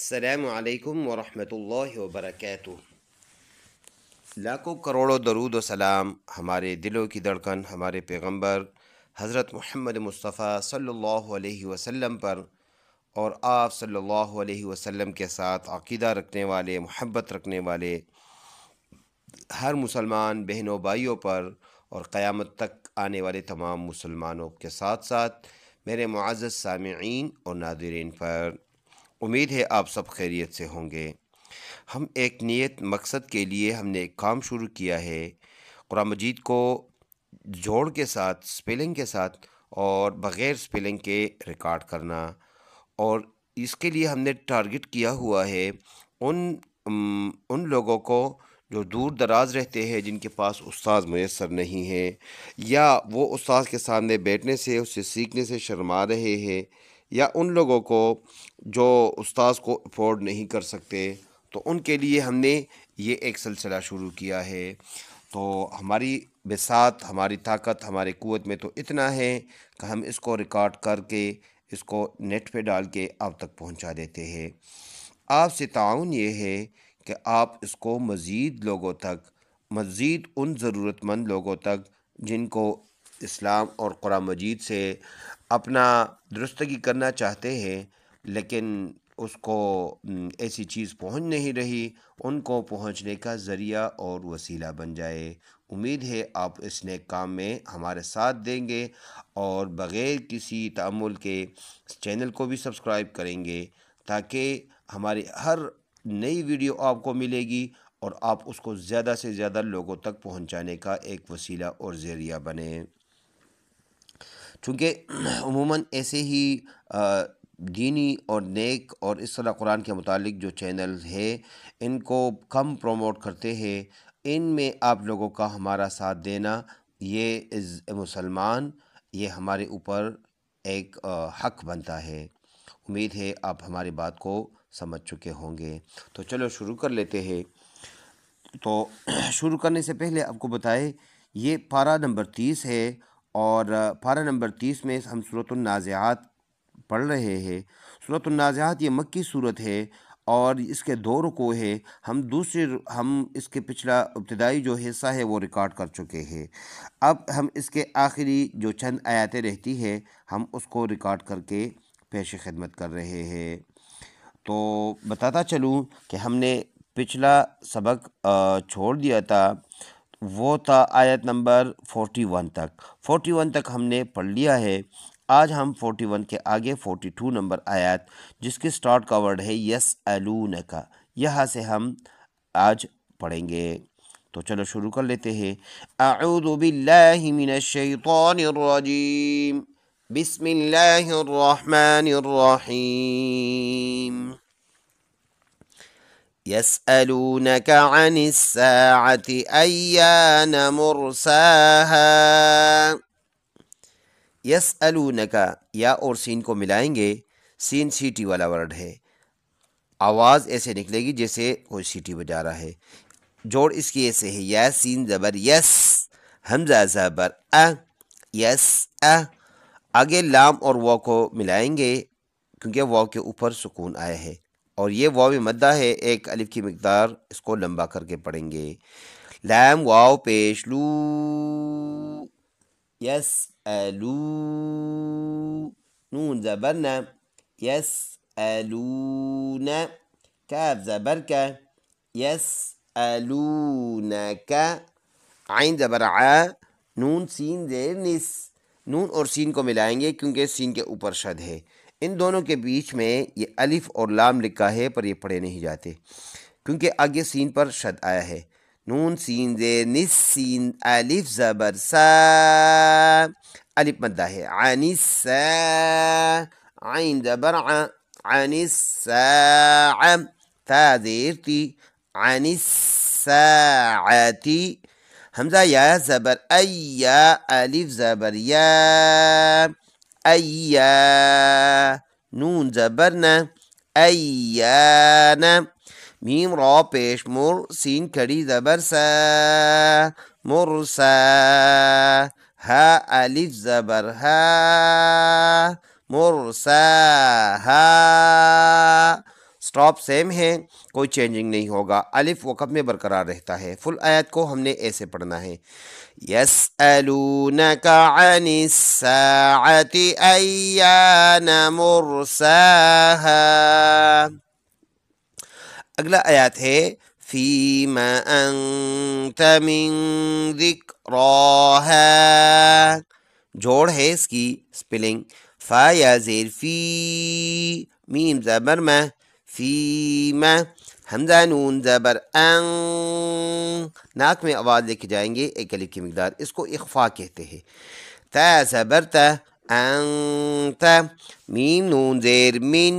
السلام علیکم ورحمۃ اللہ وبرکاتہ۔ لاکھوں کروڑوں درود و سلام ہمارے دلوں کی دھڑکن ہمارے پیغمبر حضرت محمد مصطفیٰ صلی اللہ علیہ وسلم پر اور آپ صلی اللہ علیہ وسلم کے ساتھ عقیدہ رکھنے والے، محبت رکھنے والے ہر مسلمان بہنوں بھائیوں پر اور قیامت تک آنے والے تمام مسلمانوں کے ساتھ ساتھ میرے معزز سامعین اور ناظرین پر۔ امید ہے آپ سب خیریت سے ہوں گے۔ ہم ایک نیت مقصد کے لیے ہم نے ایک کام شروع کیا ہے، قرآن مجید کو جوڑ کے ساتھ، سپیلنگ کے ساتھ اور بغیر سپیلنگ کے ریکارڈ کرنا، اور اس کے لیے ہم نے ٹارگٹ کیا ہوا ہے ان لوگوں کو جو دور دراز رہتے ہیں، جن کے پاس استاذ میسر نہیں ہے، یا وہ استاذ کے سامنے بیٹھنے سے، اس سے سیکھنے سے شرما رہے ہیں، یا ان لوگوں کو جو استاذ کو افورڈ نہیں کر سکتے، تو ان کے لیے ہم نے یہ ایک سلسلہ شروع کیا ہے۔ تو ہماری بساط، ہماری طاقت، ہماری قوت میں تو اتنا ہے کہ ہم اس کو ریکارڈ کر کے اس کو نیٹ پہ ڈال کے آپ تک پہنچا دیتے ہیں۔ آپ سے تعاون یہ ہے کہ آپ اس کو مزید لوگوں تک، مزید ان ضرورت مند لوگوں تک جن کو اسلام اور قرآن مجید سے اپنا درستگی کرنا چاہتے ہیں لیکن اس کو ایسی چیز پہنچ نہیں رہی، ان کو پہنچنے کا ذریعہ اور وسیلہ بن جائے۔ امید ہے آپ اس نیک کام میں ہمارے ساتھ دیں گے اور بغیر کسی تعمل کے چینل کو بھی سبسکرائب کریں گے، تاکہ ہماری ہر نئی ویڈیو آپ کو ملے گی اور آپ اس کو زیادہ سے زیادہ لوگوں تک پہنچانے کا ایک وسیلہ اور ذریعہ بنے۔ چونکہ عموماً ایسے ہی دینی اور نیک اور اس طرح قرآن کے متعلق جو چینل ہے، ان کو کم پروموٹ کرتے ہیں۔ ان میں آپ لوگوں کا ہمارا ساتھ دینا، یہ مسلمان، یہ ہمارے اوپر ایک حق بنتا ہے۔ امید ہے آپ ہماری بات کو سمجھ چکے ہوں گے۔ تو چلو شروع کر لیتے ہیں۔ تو شروع کرنے سے پہلے آپ کو بتائے، یہ پارہ نمبر 30 ہے، اور پارہ نمبر 30 میں ہم سورۃ النازعات پڑھ رہے ہیں۔ سورۃ النازعات یہ مکی صورت ہے اور اس کے 2 رکوع ہے۔ ہم اس کے پچھلا ابتدائی جو حصہ ہے وہ ریکارڈ کر چکے ہیں۔ اب ہم اس کے آخری جو چند آیاتیں رہتی ہیں، ہم اس کو ریکارڈ کر کے پیش خدمت کر رہے ہیں۔ تو بتاتا چلوں کہ ہم نے پچھلا سبق چھوڑ دیا تھا، وہ تھا آیت نمبر 41 تک۔ 41 تک ہم نے پڑھ لیا ہے۔ آج ہم 41 کے آگے 42 نمبر آیت، جس کی سٹارٹ کا ورڈ ہے یسألونک، یہاں سے ہم آج پڑھیں گے۔ تو چلو شروع کر لیتے ہیں۔ اعوذ باللہ من الشیطان الرجیم، بسم اللہ الرحمن الرحیم۔ يسألونك عن الساعة أيان مرساها۔ یسألونک، یا اور سین کو ملائیں گے، سین سیٹی والا ورڈ ہے، آواز ایسے نکلے گی جیسے کوئی سیٹی بجا رہا ہے۔ جوڑ اس کی ایسے ہے، یا سین زبر یس، حمزہ زبر یس آگے لام اور واو کو ملائیں گے کیونکہ واو کے اوپر سکون آیا ہے، اور یہ واو مدہ ہے، ایک الف کی مقدار، اس کو لمبا کر کے پڑھیں گے۔ لام واو پیش لو، یس الو، نون زبرنا، یس الون، کاف زبر کا، یس الونک، عین زبر ع، نون سین زیر نس، نون اور سین کو ملائیں گے کیونکہ سین کے اوپر شد ہے۔ ان دونوں کے بیچ میں یہ الف اور لام لکھا ہے پر یہ پڑھے نہیں جاتے کیونکہ آگے سین پر شد آیا ہے۔ نون سین زیر نس، سین الف زبر سا، الف مدہ ہے، عن السا، عین زبر ع، عن الساعة، تا زیر تی، عن الساعة، حمزہ یا زبر ایا، الف زبر یا، ایا، نون زبرنا، ایانا، میم را پیش مر، سین کھڑی زبر سا، مرسا، ہا الف زبر ہا، مرسا ہا، سٹاپ سیم ہے، کوئی چینجنگ نہیں ہوگا، الف وقف میں برقرار رہتا ہے۔ فل آیت کو ہم نے ایسے پڑھنا ہے، يسألونك عن الساعة أيان مرساها۔ اگلا آیات ہے فیما انت من ذکراها، جوڑ ہے اس کی سپیلنگ، فا یا زیر فی، میم زبر میں، فیما، حمزہ نون زبر ان، ناک میں آواز لے کے جائیں گے ایک الف کی مقدار، اس کو اخفا کہتے ہیں۔ تا زبر تا، انت، میم نون زیر من،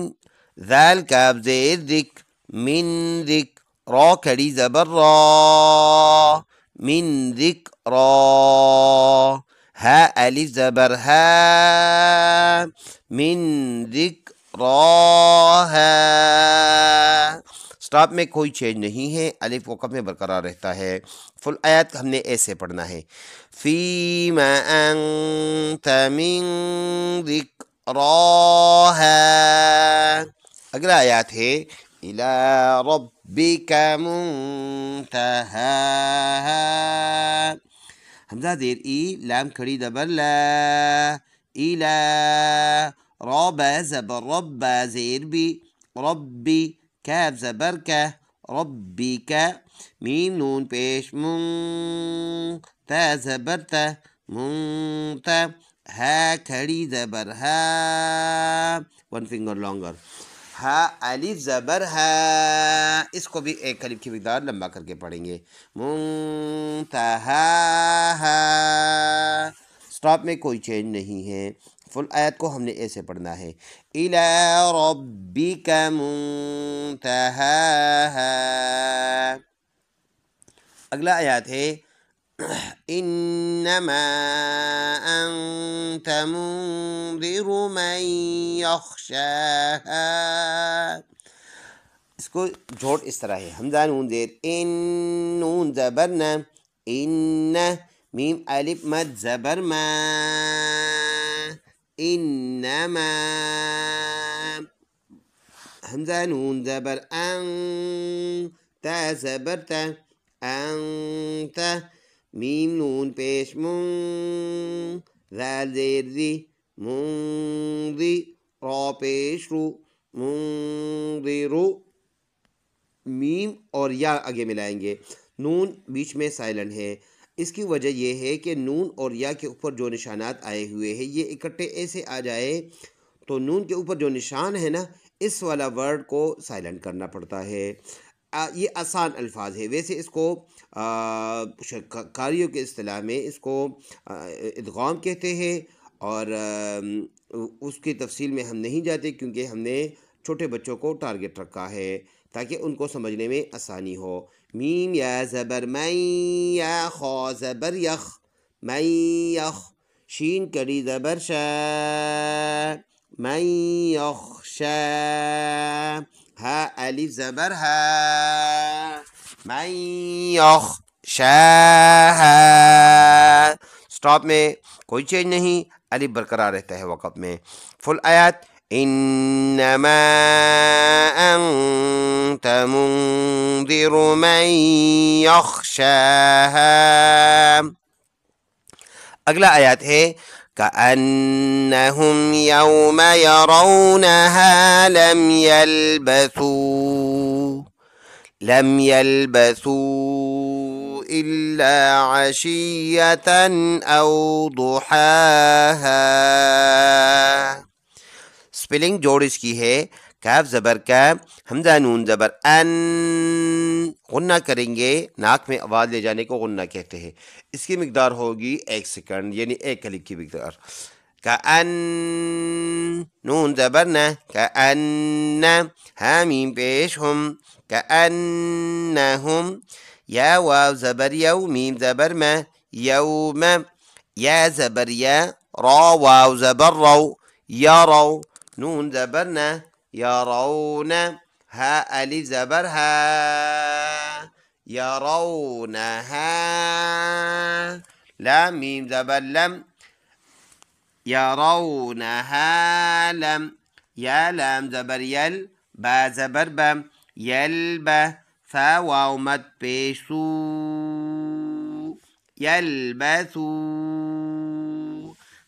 ذال کاف زیر ذکر، من ذکر، را کھڑی زبر را، من ذکر را، ہا الف زبر ہا، من ذکر راہا۔ سٹاپ میں کوئی چینج نہیں ہے، الف وقف میں برقرار رہتا ہے۔ فل آیات ہم نے ایسے پڑھنا ہے، فیما انت من ذکراہا۔ اگلا آیات ہے الی ربک منتہاہا، حمزہ زیر ای، لام کھڑی زبر لا، الی، را با زبر رب، زیر بی، ربی، کاف زبر کا، ربی کا، میم نون پیش من، تا زبر تا، منتا، ہا کھڑی زبر ہا، ون فنگر لانگر، ہا الف زبر ہا، اس کو بھی ایک الف کی مقدار لمبا کر کے پڑھیں گے، منتہاہا۔ سٹاپ میں کوئی چینج نہیں ہے۔ فل آیت کو ہم نے ایسے پڑھنا ہے، الی ربک منتہاہا۔ اگلا آیات ہے انما انت منذر من یخشاہا، اس کو جوڑ اس طرح ہے، حمزہ نون زیر ان، نون زبر ن، ان، میم الف مد زبر ما، انما، حمزہ نون زبر ان، تا زبر تا، انت، میم نون پیش من، ذال زیر ذی، منذی، را پیش رو، منذرو، میم اور یا آگے ملائیں گے، نون بیچ میں سائلنٹ ہے۔ اس کی وجہ یہ ہے کہ نون اور یا کے اوپر جو نشانات آئے ہوئے ہیں یہ اکٹھے ایسے آ جائے تو نون کے اوپر جو نشان ہے نا اس والا ورڈ کو سائلنٹ کرنا پڑتا ہے۔ یہ آسان الفاظ ہے، ویسے اس کو قاریوں کے اصطلاح میں اس کو ادغام کہتے ہیں، اور اس کی تفصیل میں ہم نہیں جاتے کیونکہ ہم نے چھوٹے بچوں کو ٹارگٹ رکھا ہے تاکہ ان کو سمجھنے میں آسانی ہو۔ میم یا زبر من، یا خا زبر یخ، من یخ، شین کڑی زبر شا، من یخشا، ہا الف زبر ہا، من یخشاہا۔ سٹاپ میں کوئی چینج نہیں، الف برقرار رہتا ہے وقف میں۔ فل آیات انما انت منذر من یخشاہا۔ اگلا آیات ہے کأنہم یوم یرونہا لم يلبثوا إلا عشية أو ضحاها۔ سپیلنگ جوڑ اس کی ہے، کاف زبر کا، حمزہ نون زبر ان، غنہ کریں گے، ناک میں آواز لے جانے کو غنہ کہتے ہیں، اس کی مقدار ہوگی 1 سیکنڈ یعنی 1 الف کی مقدار۔ کأن، نون زبر نہ، کأن، حامیم پیش ہم، کأنہم، یا واو زبر یو، میم زبر ما، یوم، یا زبر یا، را واو زبر رو، یرو، نون زبر نہ، یرون، ہا الف زبر ہا، یرونہا، لام میم زبر لم، یرونہا لم، یا لام زبر یل، با زبر با، یلبا، فا واو مد پیشو، یلبسو.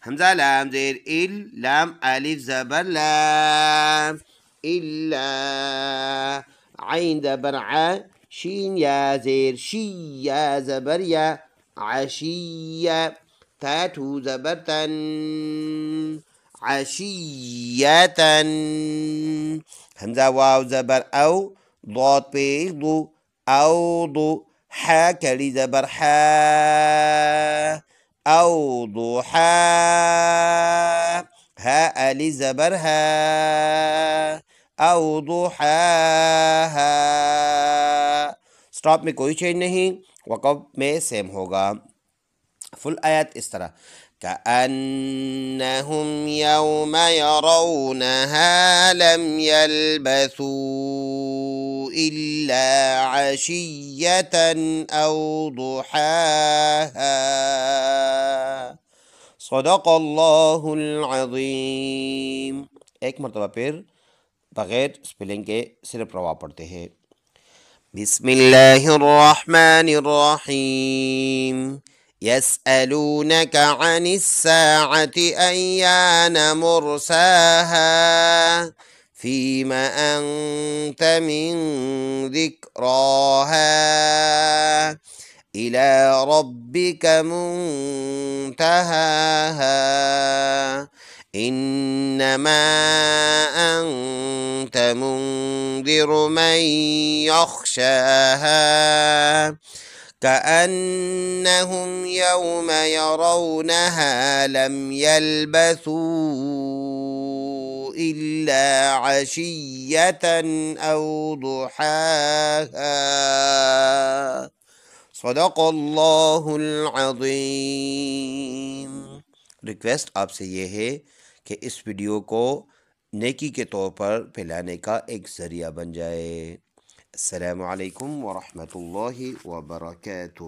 حمزہ لام زیر ال، لام الف زبر لام، الا. عین زبر ع، شین یا زیر شی، یا زبر یا، عشیہ. تاتو زبر تن، عشیتن. حمزہ واو زبر او، ضاد پیش دو، او دو. حا کڑی زبر حا، او ضحا. ہا علی زبر ہا، او ضحاہا. سٹاپ میں کوئی چینج نہیں، وقف میں سیم ہوگا. فل آیت اس طرح، كأنهم يوم يرونها لم يلبثوا إلا عشية أو ضحاها. صدق اللہ العظیم. ایک مرتبہ پھر بغیر سپیلنگ کے صرف روا پڑھتے ہیں. بسم اللہ الرحمن الرحیم. يسألونك عن الساعة أيان مرساها فيم أنت من ذكراها إلى ربك منتهاها إنما أنت منذر من يخشاها كأنهم يوم يرونها لم يلبثوا إلا عشية أو ضحاها. صدق اللہ العظیم. ریکویسٹ آپ سے یہ ہے کہ اس ویڈیو کو نیکی کے طور پر پھیلانے کا ایک ذریعہ بن جائے. السلام علیکم ورحمۃ اللہ وبرکاتہ.